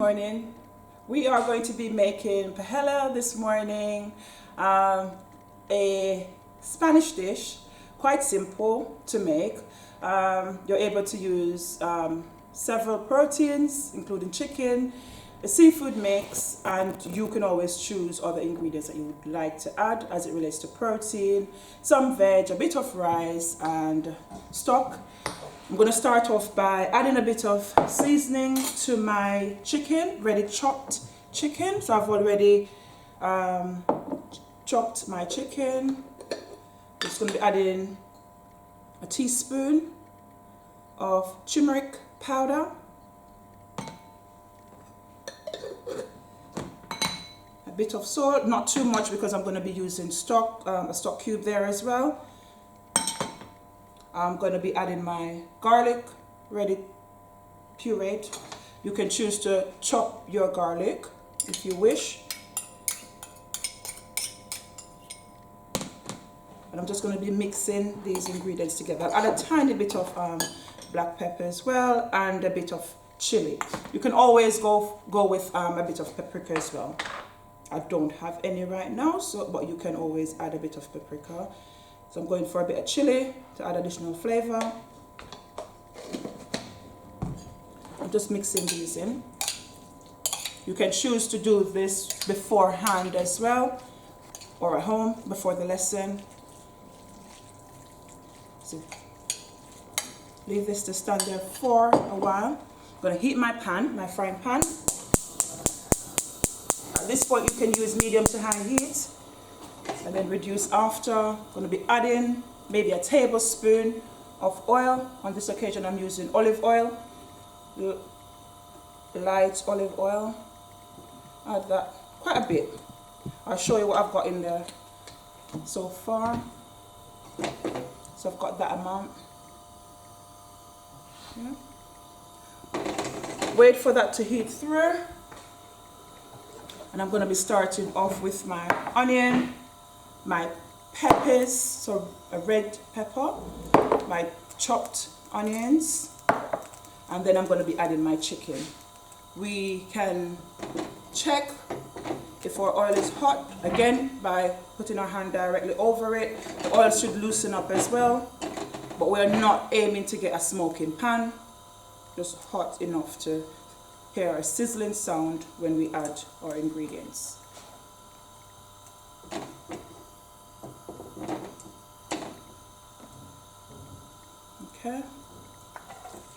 Morning. We are going to be making paella this morning, a Spanish dish, quite simple to make. You're able to use several proteins, including chicken, a seafood mix, and you can always choose other ingredients that you would like to add as it relates to protein, some veg, a bit of rice, and stock. I'm going to start off by adding a bit of seasoning to my chicken, ready chopped chicken. So I've already chopped my chicken. I'm just going to be adding a teaspoon of turmeric powder, a bit of salt, not too much because I'm going to be using stock, a stock cube there as well. I'm going to be adding my garlic, ready pureed. You can choose to chop your garlic if you wish. And I'm just going to be mixing these ingredients together. I'll add a tiny bit of black pepper as well, and a bit of chili. You can always go with a bit of paprika as well. I don't have any right now, but you can always add a bit of paprika. So I'm going for a bit of chili to add additional flavor. I'm just mixing these in. You can choose to do this beforehand as well, or at home before the lesson. So leave this to stand there for a while. I'm going to heat my pan, my frying pan. At this point you can use medium to high heat, and then reduce after. I'm going to be adding maybe a tablespoon of oil. On this occasion I'm using olive oil, light olive oil. Add that quite a bit. I'll show you what I've got in there so far. So I've got that amount. Yeah. Wait for that to heat through. And I'm going to be starting off with my onion, my peppers, so a red pepper, my chopped onions, and then I'm going to be adding my chicken. We can check if our oil is hot, again, by putting our hand directly over it. The oil should loosen up as well, but we're not aiming to get a smoking pan, just hot enough to hear a sizzling sound when we add our ingredients. Okay,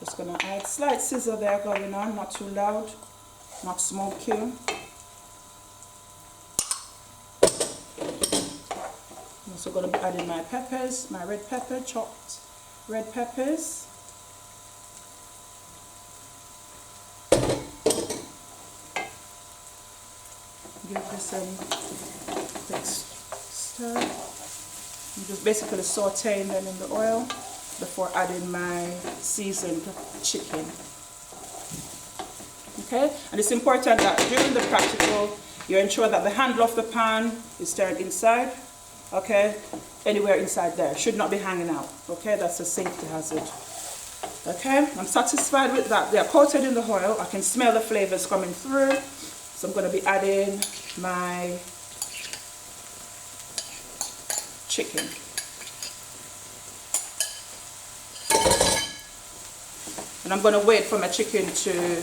just gonna add slight sizzle there going on, not too loud, not smoky. I'm also gonna be adding my peppers, my red pepper, chopped red peppers. Give this a quick stir. I'm just basically sauteing them in the oil before adding my seasoned chicken. Okay, and it's important that during the practical you ensure that the handle of the pan is turned inside. Okay, anywhere inside there should not be hanging out. Okay, that's a safety hazard. Okay, I'm satisfied with that. They are coated in the oil. I can smell the flavors coming through. So I'm going to be adding my chicken. And I'm going to wait for my chicken to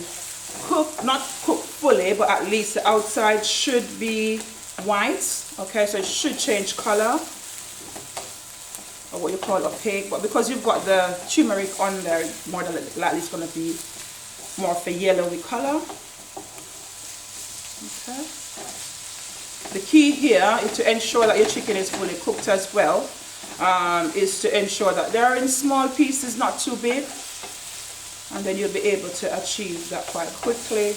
cook, not cook fully, but at least the outside should be white. Okay, so it should change color, or what you call opaque. But because you've got the turmeric on there, more than likely it's going to be more of a yellowy color. Okay. The key here is to ensure that your chicken is fully cooked as well. Is to ensure that they're in small pieces, not too big, and then you'll be able to achieve that quite quickly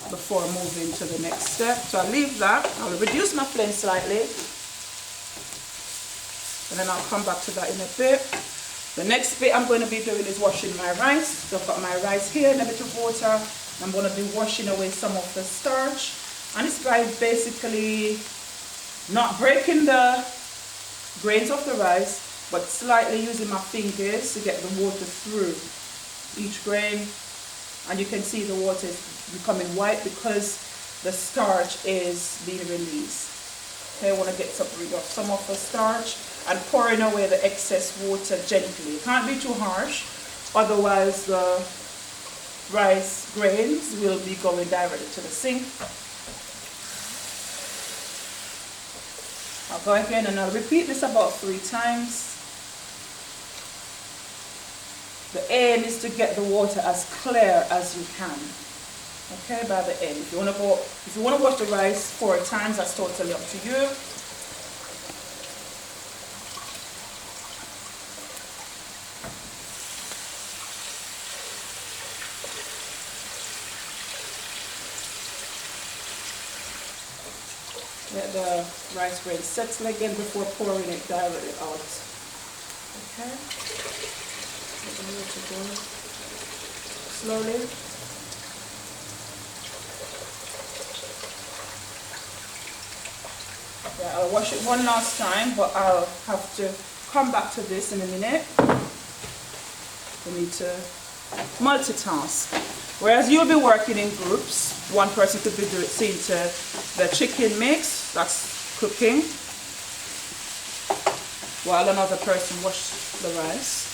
before moving to the next step. So I'll leave that. I'll reduce my flame slightly, and then I'll come back to that in a bit. The next bit I'm going to be doing is washing my rice. So I've got my rice here in a bit of water. I'm going to be washing away some of the starch, and it's by basically not breaking the grains of the rice, but slightly using my fingers to get the water through each grain and you can see the water is becoming white because the starch is being released. Okay, I want to get rid of some of the starch and pouring away the excess water gently. It can't be too harsh, otherwise the rice grains will be going directly to the sink. I'll go again and I'll repeat this about 3 times. The aim is to get the water as clear as you can. Okay, by the end. If you want to wash the rice 4 times, that's totally up to you. Let the rice grain settle again before pouring it directly out. Okay. Let the water go slowly. Yeah, I'll wash it one last time, but I'll have to come back to this in a minute. We need to multitask. Whereas you'll be working in groups, one person could be seeing to the chicken mix, that's cooking, while another person washes the rice.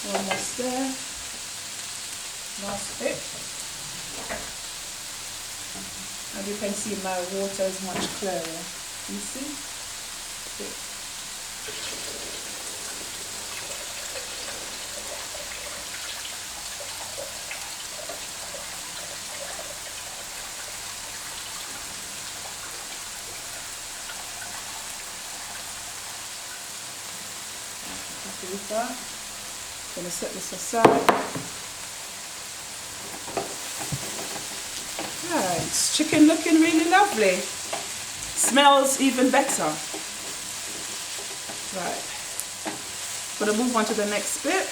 Almost there. Last bit. And you can see my water is much clearer. You see? With that, I'm going to set this aside. Right, chicken looking really lovely. Smells even better. Right, I'm going to move on to the next bit,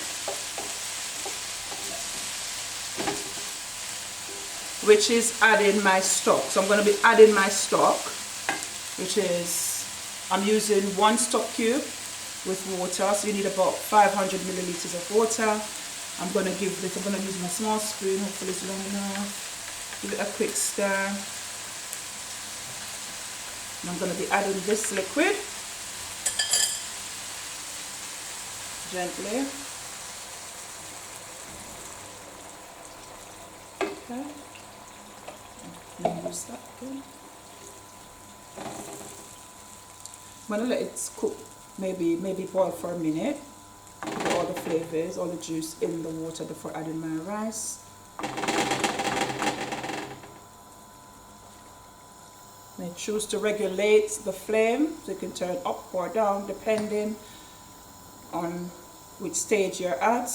which is adding my stock. So I'm going to be adding my stock, which is, I'm using 1 stock cube with water, so you need about 500 milliliters of water. I'm going to use my small spoon, hopefully it's long enough. Give it a quick stir. And I'm going to be adding this liquid gently. Okay. Use that again. I'm going to let it cook. Maybe boil for a minute, put all the flavors, all the juice in the water before adding my rice. May choose to regulate the flame, so you can turn up or down depending on which stage you're at.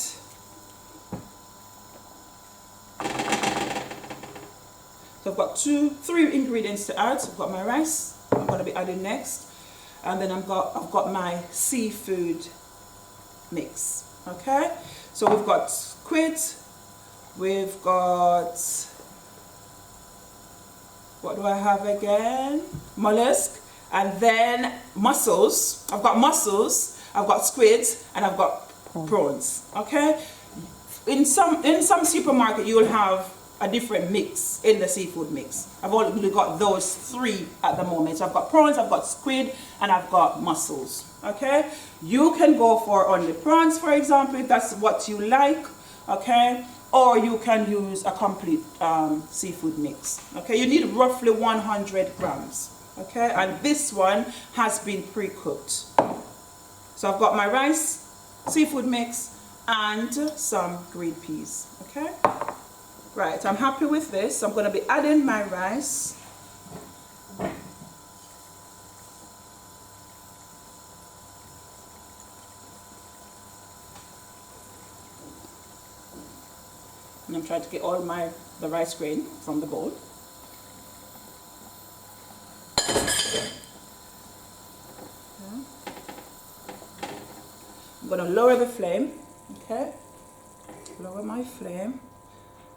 So I've got 3 ingredients to add. So I've got my rice, I'm going to be adding next. And then I've got my seafood mix. Okay, so we've got squid, we've got, what do I have again? Mollusk, and then mussels. I've got mussels, I've got squids, and I've got prawns. Okay, in some supermarket you'll have a different mix in the seafood mix. I've only got those 3 at the moment. So I've got prawns, I've got squid, and I've got mussels. Okay, you can go for only prawns, for example, if that's what you like. Okay, or you can use a complete seafood mix. Okay, you need roughly 100 grams. Okay, and this one has been pre-cooked. So I've got my rice, seafood mix, and some green peas. Okay. Right, I'm happy with this. I'm going to be adding my rice. And I'm trying to get all the rice grain from the bowl. I'm going to lower the flame. Okay, lower my flame.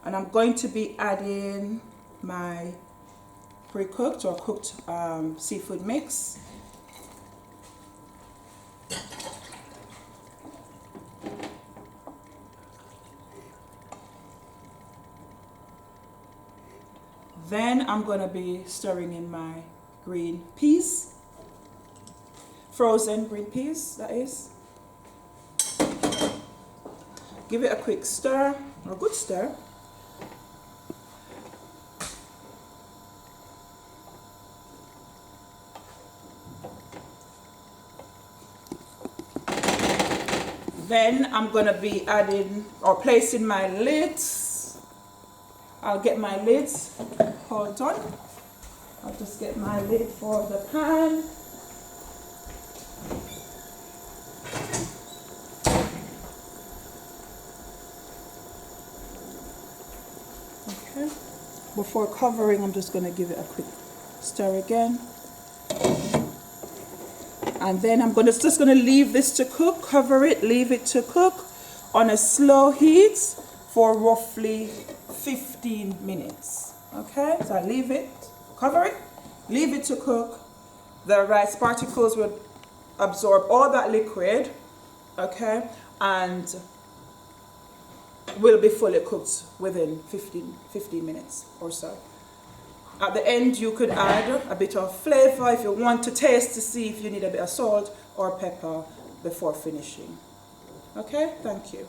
And I'm going to be adding my pre-cooked or cooked seafood mix. Then I'm going to be stirring in my green peas, frozen green peas, that is. Give it a quick stir, or a good stir. Then I'm going to be adding or placing my lids. I'll get my lids. Hold on. I'll just get my lid for the pan. Okay. Before covering, I'm just going to give it a quick stir again. And then I'm just going to leave this to cook, cover it, leave it to cook on a slow heat for roughly 15 minutes. Okay, so I leave it, cover it, leave it to cook. The rice particles will absorb all that liquid, okay, and will be fully cooked within 15 minutes or so. At the end, you could add a bit of flavor if you want to taste to see if you need a bit of salt or pepper before finishing. Okay, thank you.